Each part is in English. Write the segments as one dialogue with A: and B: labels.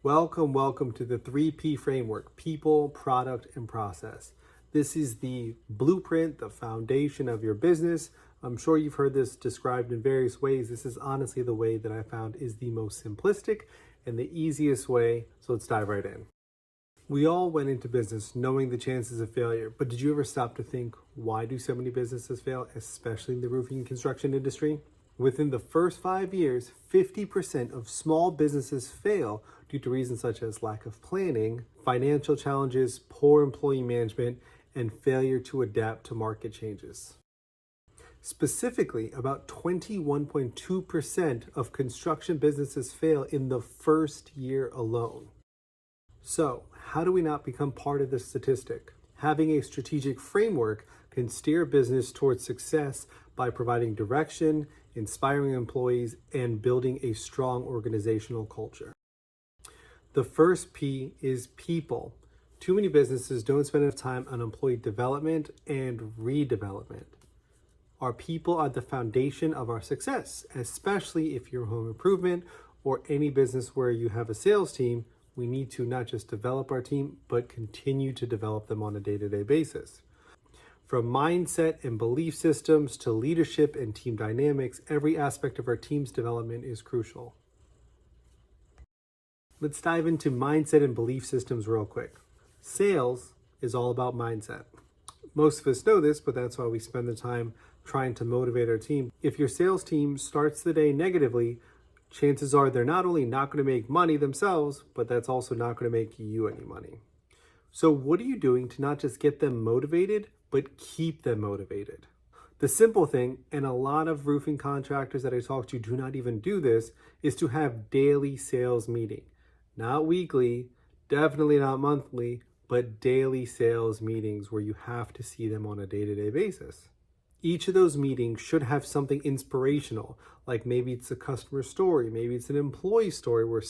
A: Welcome to the 3P framework: people, product, and process. This is the blueprint, the foundation of your business. I'm sure you've heard this described in various ways. This is honestly the way that I found is the most simplistic and the easiest way. So let's dive right in. We all went into business knowing the chances of failure, but did you ever stop to think, why do so many businesses fail, especially in the roofing and construction industry? Within the first 5 years, 50% of small businesses fail due to reasons such as lack of planning, financial challenges, poor employee management, and failure to adapt to market changes. Specifically, about 21.2% of construction businesses fail in the first year alone. So, how do we not become part of this statistic? Having a strategic framework can steer business towards success by providing direction, inspiring employees, and building a strong organizational culture. The first P is people. Too many businesses don't spend enough time on employee development and redevelopment. Our people are the foundation of our success, especially if you're home improvement or any business where you have a sales team. We need to not just develop our team, but continue to develop them on a day-to-day basis. From mindset and belief systems to leadership and team dynamics, every aspect of our team's development is crucial. Let's dive into mindset and belief systems real quick. Sales is all about mindset. Most of us know this, but that's why we spend the time trying to motivate our team. If your sales team starts the day negatively, chances are they're not only not going to make money themselves, but that's also not going to make you any money. So what are you doing to not just get them motivated, but keep them motivated? The simple thing, and a lot of roofing contractors that I talk to do not even do this, is to have daily sales meeting. Not weekly, definitely not monthly, but daily sales meetings where you have to see them on a day-to-day basis. Each of those meetings should have something inspirational, like maybe it's a customer story, maybe it's an employee story where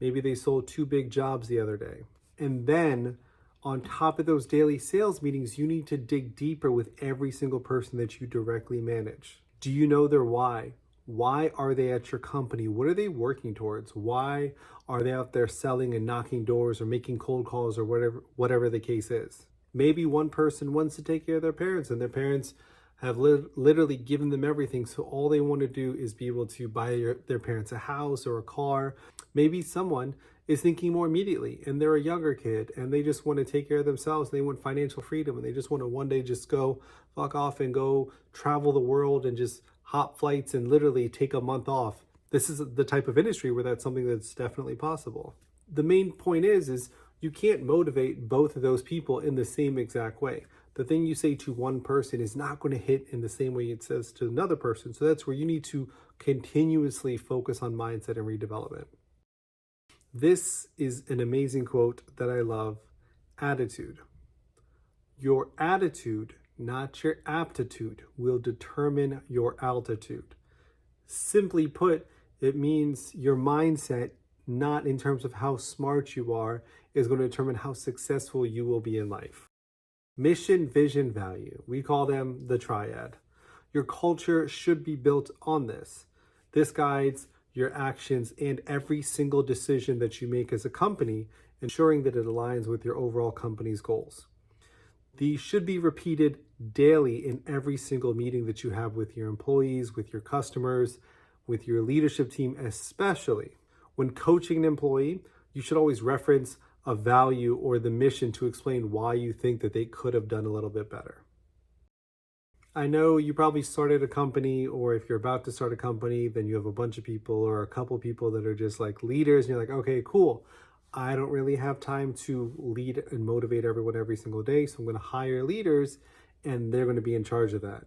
A: maybe they sold 2 big jobs the other day. And then on top of those daily sales meetings, you need to dig deeper with every single person that you directly manage. Do you know their why? Why are they at your company? What are they working towards? Why are they out there selling and knocking doors or making cold calls or whatever the case is? Maybe one person wants to take care of their parents and their parents have literally given them everything. So all they want to do is be able to buy their parents a house or a car. Maybe someone is thinking more immediately and they're a younger kid and they just want to take care of themselves. They want financial freedom and they just want to one day just go fuck off and go travel the world and just hop flights and literally take a month off. This is the type of industry where that's something that's definitely possible. The main point is you can't motivate both of those people in the same exact way. The thing you say to one person is not going to hit in the same way it says to another person. So that's where you need to continuously focus on mindset and redevelopment. This is an amazing quote that I love. Attitude. Your attitude, not your aptitude, will determine your altitude. Simply put, it means your mindset, not in terms of how smart you are, is going to determine how successful you will be in life. Mission, vision, value. We call them the triad. Your culture should be built on this. This guides your actions and every single decision that you make as a company, ensuring that it aligns with your overall company's goals. These should be repeated daily in every single meeting that you have with your employees, with your customers, with your leadership team, especially. When coaching an employee, you should always reference a value or the mission to explain why you think that they could have done a little bit better. I know you probably started a company, or if you're about to start a company, then you have a bunch of people or a couple people that are just like leaders and you're like, okay, cool. I don't really have time to lead and motivate everyone every single day. So I'm going to hire leaders and they're going to be in charge of that.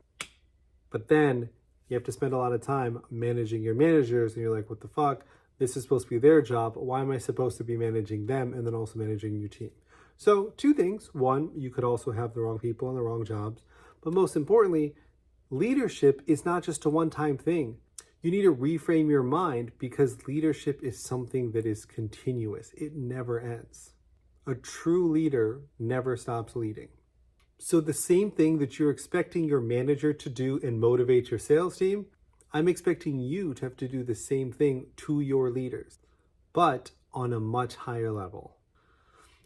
A: But then you have to spend a lot of time managing your managers and you're like, what the fuck? This is supposed to be their job. Why am I supposed to be managing them and then also managing your team? So 2 things. One, you could also have the wrong people and the wrong jobs. But most importantly, leadership is not just a one-time thing. You need to reframe your mind because leadership is something that is continuous. It never ends. A true leader never stops leading. So the same thing that you're expecting your manager to do and motivate your sales team, I'm expecting you to have to do the same thing to your leaders. But on a much higher level.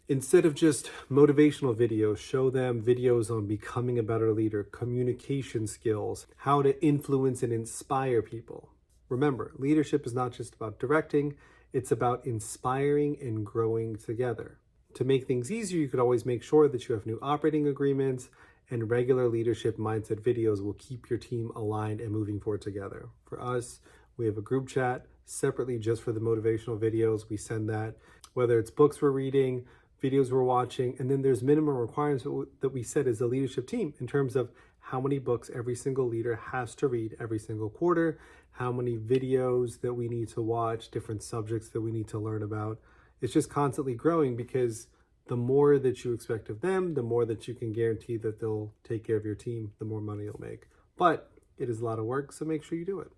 A: Instead of just motivational videos, show them videos on becoming a better leader, communication skills, how to influence and inspire people. Remember, leadership is not just about directing, it's about inspiring and growing together. To make things easier, you could always make sure that you have new operating agreements, and regular leadership mindset videos will keep your team aligned and moving forward together. For us, we have a group chat separately just for the motivational videos. We send that, whether it's books we're reading, videos we're watching, and then there's minimum requirements that we set as a leadership team in terms of how many books every single leader has to read every single quarter, how many videos that we need to watch, different subjects that we need to learn about. It's just constantly growing because the more that you expect of them, the more that you can guarantee that they'll take care of your team, the more money you'll make. But it is a lot of work, so make sure you do it.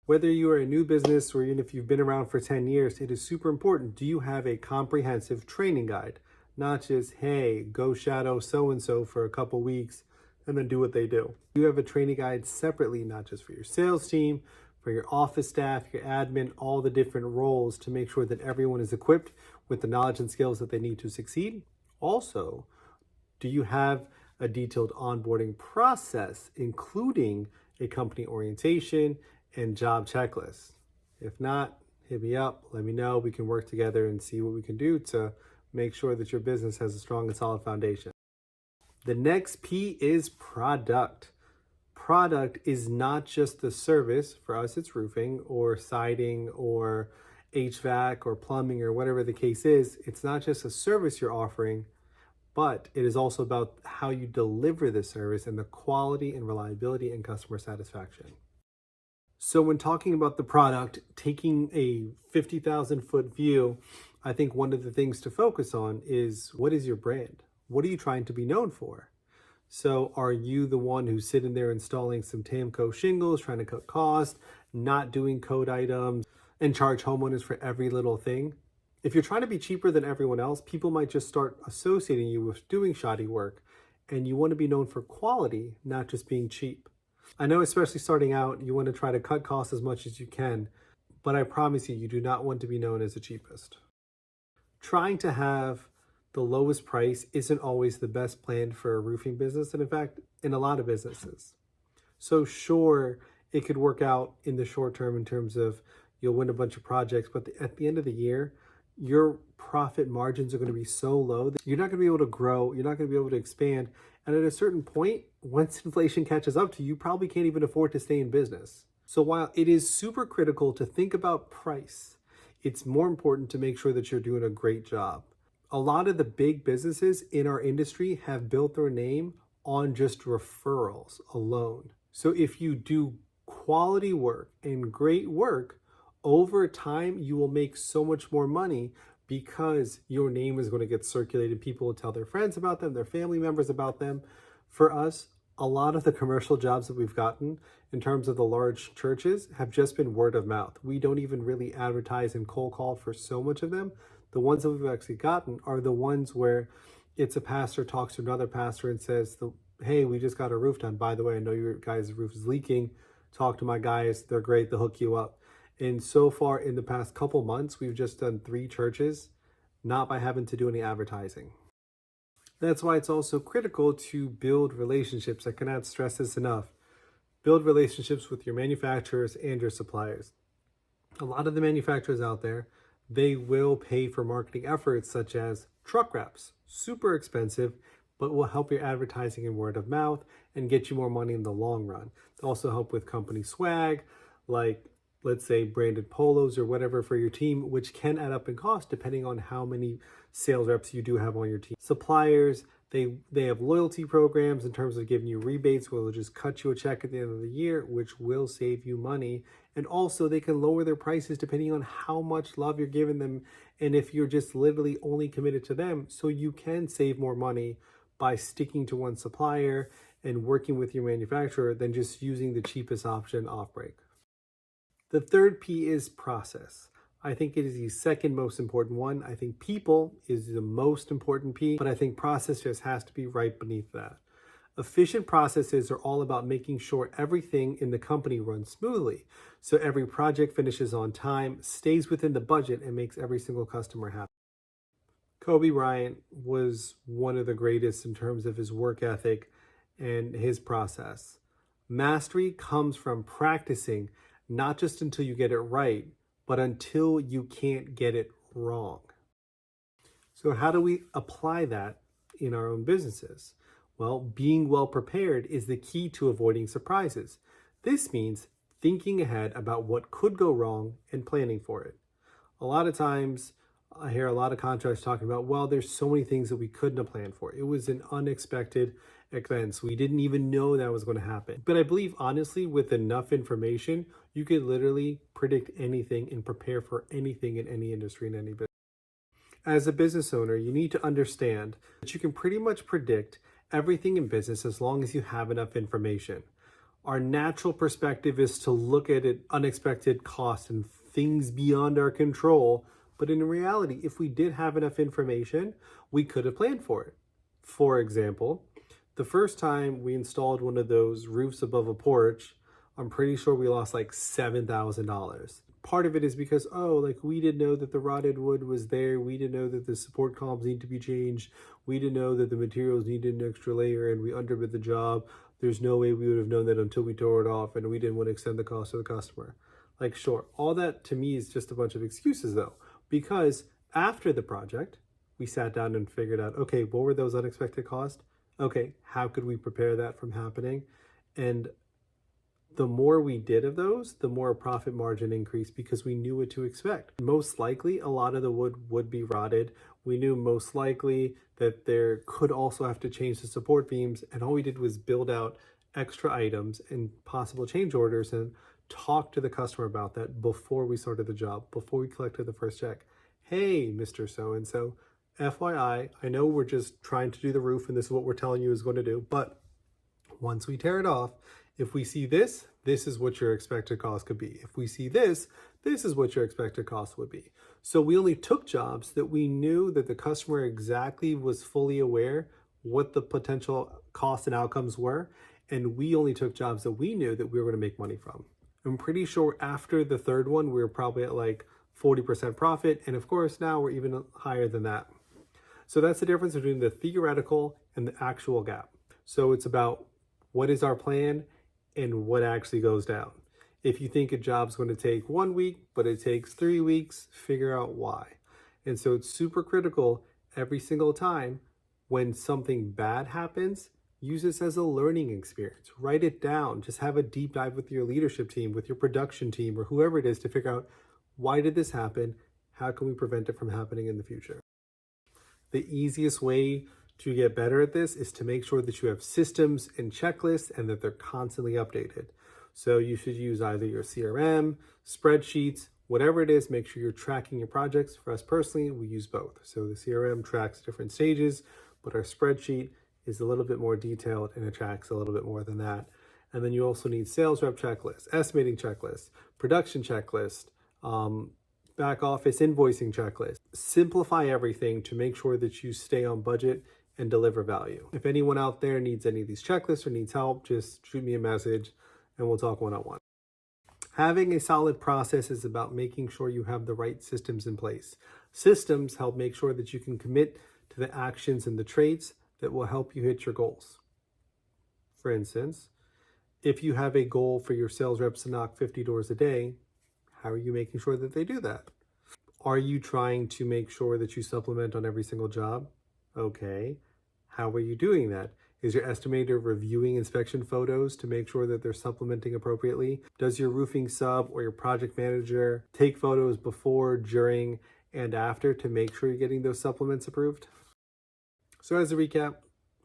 A: Whether you are a new business or even if you've been around for 10 years, it is super important. Do you have a comprehensive training guide? Not just, hey, go shadow so-and-so for a couple weeks and then do what they do. You have a training guide separately, not just for your sales team, for your office staff, your admin, all the different roles to make sure that everyone is equipped with the knowledge and skills that they need to succeed. Also, do you have a detailed onboarding process, including a company orientation and job checklist? If not, hit me up, let me know. We can work together and see what we can do to make sure that your business has a strong and solid foundation. The next P is product. Product is not just the service. For us, it's roofing or siding or HVAC or plumbing or whatever the case is. It's not just a service you're offering, but it is also about how you deliver the service and the quality and reliability and customer satisfaction. So when talking about the product, taking a 50,000 foot view, I think one of the things to focus on is, what is your brand? What are you trying to be known for? So are you the one who's sitting there installing some Tamco shingles, trying to cut costs, not doing code items, and charge homeowners for every little thing? If you're trying to be cheaper than everyone else, people might just start associating you with doing shoddy work, and you want to be known for quality, not just being cheap. I know, especially starting out, you want to try to cut costs as much as you can, but I promise you, you do not want to be known as the cheapest. Trying to have the lowest price isn't always the best plan for a roofing business, and in fact, in a lot of businesses. So sure, it could work out in the short term in terms of you'll win a bunch of projects, but at the end of the year, your profit margins are going to be so low that you're not going to be able to grow, you're not going to be able to expand, and at a certain point, once inflation catches up to you, you probably can't even afford to stay in business. So while it is super critical to think about price, it's more important to make sure that you're doing a great job. A lot of the big businesses in our industry have built their name on just referrals alone. So if you do quality work and great work, over time, you will make so much more money because your name is going to get circulated. People will tell their friends about them, their family members about them. For us, a lot of the commercial jobs that we've gotten in terms of the large churches have just been word of mouth. We don't even really advertise and cold call for so much of them. The ones that we've actually gotten are the ones where it's a pastor talks to another pastor and says, hey, we just got a roof done. By the way, I know your guys' roof is leaking. Talk to my guys. They're great. They'll hook you up. And so far in the past couple months, we've just done 3 churches, not by having to do any advertising. That's why it's also critical to build relationships. I cannot stress this enough. Build relationships with your manufacturers and your suppliers. A lot of the manufacturers out there, they will pay for marketing efforts such as truck wraps, super expensive, but will help your advertising and word of mouth and get you more money in the long run. They also help with company swag, like let's say branded polos or whatever for your team, which can add up in cost depending on how many sales reps you do have on your team. Suppliers, they have loyalty programs in terms of giving you rebates where they'll just cut you a check at the end of the year, which will save you money. And also they can lower their prices depending on how much love you're giving them and if you're just literally only committed to them. So you can save more money by sticking to one supplier and working with your manufacturer than just using the cheapest option off break. The third P is process. I think it is the second most important one. I think people is the most important P, but I think process just has to be right beneath that. Efficient processes are all about making sure everything in the company runs smoothly. So every project finishes on time, stays within the budget, and makes every single customer happy. Kobe Bryant was one of the greatest in terms of his work ethic and his process. Mastery comes from practicing, not just until you get it right, but until you can't get it wrong. So, how do we apply that in our own businesses? Well, being well prepared is the key to avoiding surprises. This means thinking ahead about what could go wrong and planning for it. A lot of times, I hear a lot of contractors talking about, well, there's so many things that we couldn't have planned for. It was an unexpected event. We didn't even know that was going to happen. But I believe, honestly, with enough information, you could literally predict anything and prepare for anything in any industry, in any business. As a business owner, you need to understand that you can pretty much predict everything in business as long as you have enough information. Our natural perspective is to look at it unexpected costs and things beyond our control. But in reality, if we did have enough information, we could have planned for it. For example, the first time we installed one of those roofs above a porch, I'm pretty sure we lost like $7,000. Part of it is because, we didn't know that the rotted wood was there. We didn't know that the support columns need to be changed. We didn't know that the materials needed an extra layer and we underbid the job. There's no way we would have known that until we tore it off, and we didn't want to extend the cost to the customer. Sure, all that to me is just a bunch of excuses though, because after the project, we sat down and figured out, okay, what were those unexpected costs? Okay, how could we prepare that from happening? And the more we did of those, the more profit margin increased because we knew what to expect. Most likely, a lot of the wood would be rotted. We knew most likely that there could also have to change the support beams, and all we did was build out extra items and possible change orders and talk to the customer about that before we started the job, before we collected the first check. Hey, Mr. So-and-so, FYI, I know we're just trying to do the roof and this is what we're telling you is going to do, but once we tear it off, if we see this, this is what your expected cost could be. If we see this, this is what your expected cost would be. So we only took jobs that we knew that the customer exactly was fully aware what the potential costs and outcomes were. And we only took jobs that we knew that we were going to make money from. I'm pretty sure after the third one, we were probably at like 40% profit. And of course, now we're even higher than that. So that's the difference between the theoretical and the actual gap. So it's about what is our plan and what actually goes down. If you think a job's going to take 1 week, but it takes 3 weeks, figure out why. And so it's super critical every single time when something bad happens, use this as a learning experience. Write it down. Just have a deep dive with your leadership team, with your production team, or whoever it is to figure out, why did this happen? How can we prevent it from happening in the future? The easiest way to get better at this is to make sure that you have systems and checklists and that they're constantly updated. So you should use either your CRM, spreadsheets, whatever it is, make sure you're tracking your projects. For us personally, we use both. So the CRM tracks different stages, but our spreadsheet is a little bit more detailed and it tracks a little bit more than that. And then you also need sales rep checklists, estimating checklist, production checklist, back office invoicing checklist. Simplify everything to make sure that you stay on budget and deliver value. If anyone out there needs any of these checklists or needs help, just shoot me a message and we'll talk one-on-one. Having a solid process is about making sure you have the right systems in place. Systems help make sure that you can commit to the actions and the traits that will help you hit your goals. For instance, if you have a goal for your sales reps to knock 50 doors a day, how are you making sure that they do that? Are you trying to make sure that you supplement on every single job? Okay. How are you doing that? Is your estimator reviewing inspection photos to make sure that they're supplementing appropriately? Does your roofing sub or your project manager take photos before, during, and after to make sure you're getting those supplements approved? So as a recap,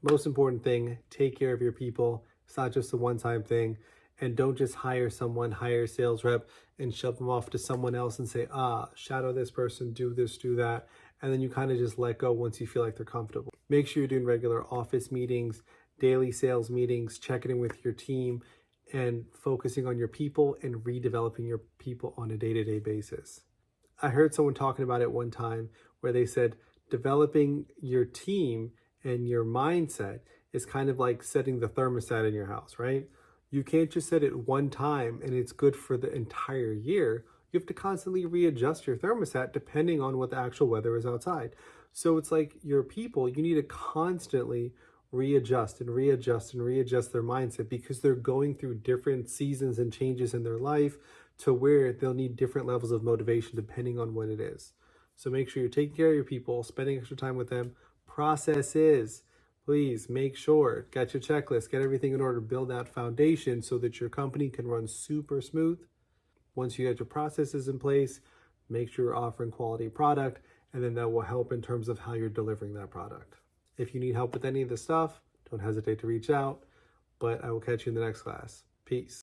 A: most important thing, take care of your people. It's not just a one-time thing. And don't just hire someone, hire a sales rep and shove them off to someone else and say, shadow this person, do this, do that. And then you kind of just let go once you feel like they're comfortable. Make sure you're doing regular office meetings, daily sales meetings, checking in with your team, and focusing on your people and redeveloping your people on a day-to-day basis. I heard someone talking about it one time where they said developing your team and your mindset is kind of like setting the thermostat in your house, right? You can't just set it one time and it's good for the entire year. You have to constantly readjust your thermostat depending on what the actual weather is outside. So it's like your people, you need to constantly readjust and readjust and readjust their mindset because they're going through different seasons and changes in their life to where they'll need different levels of motivation depending on what it is. So make sure you're taking care of your people, spending extra time with them. Processes, please make sure, get your checklist, get everything in order to build that foundation so that your company can run super smooth. Once you get your processes in place, make sure you're offering quality product, and then that will help in terms of how you're delivering that product. If you need help with any of this stuff, don't hesitate to reach out, but I will catch you in the next class. Peace.